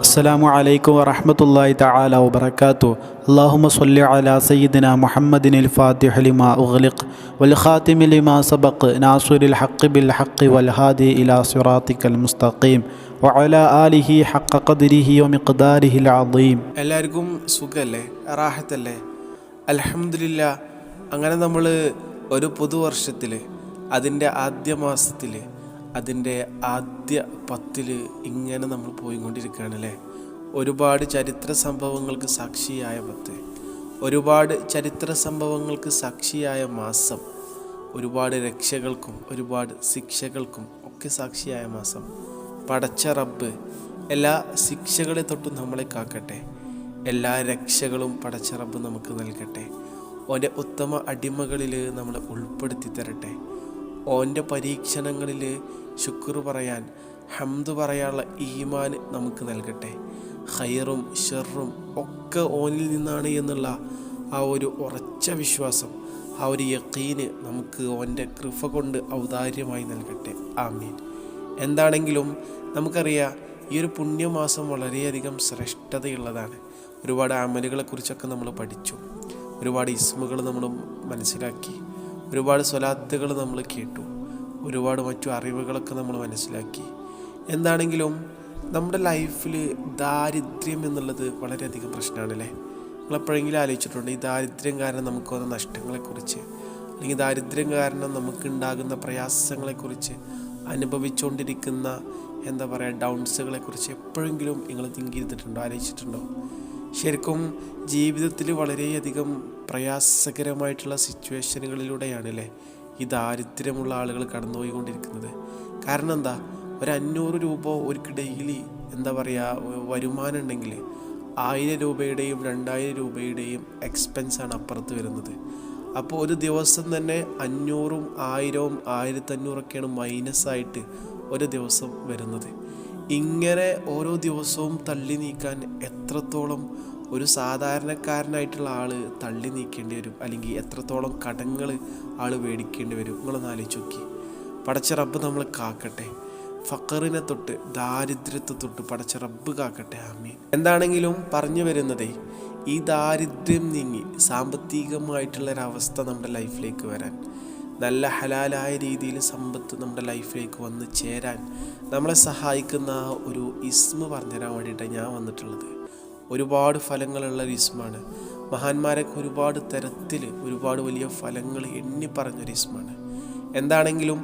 അസ്സലാമു അലൈക്കും വറഹ്മത്തുള്ളാഹി തആല വബറകാതുഹു. അല്ലാഹുമ്മ സ്വല്ലി അലാ സയ്യിദിനാ മുഹമ്മദിനിൽ ഫാത്തിഹി ലിമാ ഉഗ്ലിഖ് വൽ ഖാതിമി ലിമാ സബഖ് നാസിറിൽ ഹഖ് ബിൽ ഹഖ് വൽ ഹാദി ഇലാ സിറാത്തിക്കൽ മുസ്തഖീം വഅലാ ആലിഹി ഹഖ ഖദ്രിഹി വമിഖ്ദാരിഹിൽ അദീം. എല്ലാവർക്കും സുഖല്ലേ, റാഹത്തല്ലേ? അൽഹംദുലില്ലാ. അങ്ങനെ നമ്മൾ ഒരു പുതുവർഷത്തിൽ അതിൻ്റെ ആദ്യ മാസത്തിൽ അതിൻ്റെ ആദ്യ 10 ഇങ്ങനെ നമ്മൾ പോയിക്കൊണ്ടിരിക്കുകയാണല്ലേ. ഒരുപാട് ചരിത്ര സംഭവങ്ങൾക്ക് സാക്ഷിയായ 10, ഒരുപാട് ചരിത്ര സംഭവങ്ങൾക്ക് സാക്ഷിയായ മാസം, ഒരുപാട് രക്ഷകൾക്കും ഒരുപാട് ശിക്ഷകൾക്കും ഒക്കെ സാക്ഷിയായ മാസം. പടച്ച റബ്ബ് എല്ലാ ശിക്ഷകളെ തൊട്ടും നമ്മളെ കാക്കട്ടെ, എല്ലാ രക്ഷകളും പടച്ച റബ്ബ് നമുക്ക് നൽകട്ടെ. ഓൻ്റെ ഉത്തമ അടിമകളിൽ നമ്മളെ ഉൾപ്പെടുത്തി തരട്ടെ. ഓൻ്റെ പരീക്ഷണങ്ങളിൽ ശുക്ർ പറയാൻ, ഹംദ് പറയാനുള്ള ഈമാൻ നമുക്ക് നൽകട്ടെ. ഖൈറും ഷർറും ഒക്കെ ഓനിൽ നിന്നാണ് എന്നുള്ള ആ ഒരു ഉറച്ച വിശ്വാസം, ആ ഒരു യഖീന് നമുക്ക് ഓൻ്റെ കൃപ കൊണ്ട് ഔദാര്യമായി നൽകട്ടെ. ആമീൻ. എന്താണെങ്കിലും നമുക്കറിയാം, ഈ ഒരു പുണ്യമാസം വളരെയധികം ശ്രേഷ്ഠതയുള്ളതാണ്. ഒരുപാട് അമലുകളെക്കുറിച്ചൊക്കെ നമ്മൾ പഠിച്ചു, ഒരുപാട് ഇസ്മുകൾ നമ്മൾ മനസ്സിലാക്കി, ഒരുപാട് സ്വലാത്തുകൾ നമ്മൾ കേട്ടു, ഒരുപാട് മറ്റു അറിവുകളൊക്കെ നമ്മൾ മനസ്സിലാക്കി. എന്താണെങ്കിലും നമ്മുടെ ലൈഫിൽ ദാരിദ്ര്യം എന്നുള്ളത് വളരെയധികം പ്രശ്നമാണല്ലേ. നിങ്ങളെപ്പോഴെങ്കിലും ആലോചിച്ചിട്ടുണ്ട് ഈ ദാരിദ്ര്യം കാരണം നമുക്ക് വന്ന നഷ്ടങ്ങളെക്കുറിച്ച്, അല്ലെങ്കിൽ ദാരിദ്ര്യം കാരണം നമുക്കുണ്ടാകുന്ന പ്രയാസങ്ങളെക്കുറിച്ച്, അനുഭവിച്ചുകൊണ്ടിരിക്കുന്ന ഡൗൺസുകളെക്കുറിച്ച് എപ്പോഴെങ്കിലും നിങ്ങൾ തിങ്ക് ചെയ്തിട്ടുണ്ടോ, ആലോചിച്ചിട്ടുണ്ടോ? ശരിക്കും ജീവിതത്തിൽ വളരെയധികം പ്രയാസകരമായിട്ടുള്ള സിറ്റുവേഷനുകളിലൂടെയാണല്ലേ ഈ ദാരിദ്ര്യമുള്ള ആളുകൾ കടന്നുപോയിക്കൊണ്ടിരിക്കുന്നത്. കാരണം എന്താ, ഒരു 500 രൂപ ഒരു ഡെയിലി വരുമാനം ഉണ്ടെങ്കിൽ 1000 രൂപയുടെയും 2000 രൂപയുടെയും എക്സ്പെൻസാണ് അപ്പുറത്ത് വരുന്നത്. അപ്പോൾ ഒരു ദിവസം തന്നെ 500ഉം 1000ഉം 1500ഒക്കെയാണ് മൈനസായിട്ട് ഒരു ദിവസം വരുന്നത്. ഇങ്ങനെ ഓരോ ദിവസവും തള്ളി നീക്കാൻ എത്രത്തോളം ഒരു സാധാരണക്കാരനായിട്ടുള്ള ആൾ തള്ളി നീക്കേണ്ടി വരും, അല്ലെങ്കിൽ എത്രത്തോളം കടങ്ങൾ ആൾ മേടിക്കേണ്ടി വരും, നിങ്ങളൊന്ന് ആലോചിച്ച് നോക്കി. പടച്ച റബ്ബ് നമ്മളെ കാക്കട്ടെ, ഫഖറിനെ തൊട്ട് ദാരിദ്ര്യത്തെ തൊട്ട് പടച്ച റബ്ബ് കാക്കട്ടെ. ആമീൻ. എന്താണെങ്കിലും പറഞ്ഞു വരുന്നതേ, ഈ ദാരിദ്ര്യം നീങ്ങി സാമ്പത്തികമായിട്ടുള്ളൊരവസ്ഥ നമ്മുടെ ലൈഫിലേക്ക് വരാൻ, നല്ല ഹലാലായ രീതിയിൽ സമ്പത്ത് നമ്മുടെ ലൈഫിലേക്ക് വന്ന് ചേരാൻ നമ്മളെ സഹായിക്കുന്ന ഒരു ഇസ്മ പറഞ്ഞുതരാൻ വേണ്ടിയിട്ടാണ് ഞാൻ വന്നിട്ടുള്ളത്. ഒരുപാട് ഫലങ്ങളുള്ള ഒരു ഇസ്മാണ്. മഹാന്മാരൊക്കെ ഒരുപാട് തരത്തിൽ ഒരുപാട് വലിയ ഫലങ്ങൾ എണ്ണി പറഞ്ഞൊരു ഇസ്മാണ്. എന്താണെങ്കിലും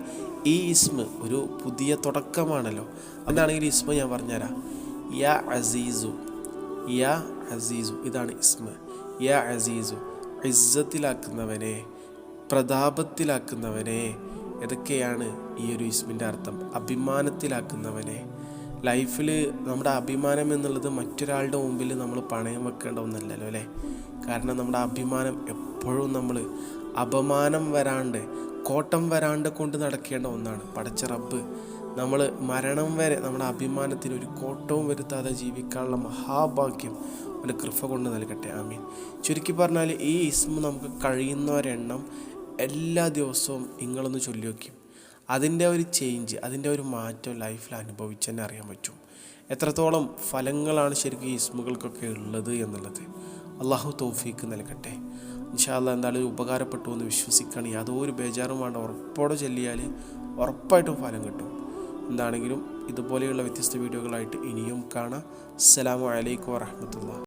ഈ ഇസ്മ ഒരു പുതിയ തുടക്കമാണല്ലോ. എന്താണെങ്കിലും ഇസ്മ ഞാൻ പറഞ്ഞുതരാം. യാ അസീസു, യാ അസീസു, ഇതാണ് ഇസ്മ. യാ അസീസു, ഇസ്സത്തിലാക്കുന്നവനെ, പ്രതാപത്തിലാക്കുന്നവനെ. ഇതൊക്കെയാണ് ഈ ഒരു ഇസ്മിൻ്റെ അർത്ഥം. അഭിമാനത്തിലാക്കുന്നവനെ. ലൈഫിൽ നമ്മുടെ അഭിമാനം എന്നുള്ളത് മറ്റൊരാളുടെ മുമ്പിൽ നമ്മൾ പണയം വെക്കേണ്ട ഒന്നല്ലല്ലോ അല്ലേ. കാരണം നമ്മുടെ അഭിമാനം എപ്പോഴും നമ്മൾ അപമാനം വരാണ്ട്, കോട്ടം വരാണ്ട് കൊണ്ട് നടക്കേണ്ട ഒന്നാണ്. പടച്ച റബ്ബ് നമ്മൾ മരണം വരെ നമ്മുടെ അഭിമാനത്തിന് ഒരു കോട്ടവും വരുത്താതെ ജീവിക്കാനുള്ള മഹാഭാഗ്യം ഒരു കൃപ കൊണ്ട് നൽകട്ടെ. ആമീൻ. ചുരുക്കി പറഞ്ഞാൽ ഈ ഇസ്മ നമുക്ക് കഴിയുന്നവരെണ്ണം എല്ലാ ദിവസവും നിങ്ങളൊന്ന് ചൊല്ലി വയ്ക്കും. അതിൻ്റെ ഒരു ചേഞ്ച്, അതിൻ്റെ ഒരു മാറ്റം ലൈഫിൽ അനുഭവിച്ച് തന്നെ അറിയാൻ പറ്റും. എത്രത്തോളം ഫലങ്ങളാണ് ശരിക്കും ഈ ഇസ്മുകൾക്കൊക്കെ ഉള്ളത് എന്നുള്ളത്. അള്ളാഹു തൗഫീക്ക് നൽകട്ടെ. ഇൻഷാ അല്ലാഹ് എന്തായാലും ഉപകാരപ്പെട്ടു എന്ന് വിശ്വസിക്കുകയാണ്. യാതൊരു ബേജാറും വേണ്ട, ഉറപ്പോടെ ചൊല്ലിയാൽ ഉറപ്പായിട്ടും ഫലം കിട്ടും. എന്താണെങ്കിലും ഇതുപോലെയുള്ള വ്യത്യസ്ത വീഡിയോകളായിട്ട് ഇനിയും കാണാം. അസ്സലാമു അലൈക്കും വറഹ്മത്തുള്ളാഹി.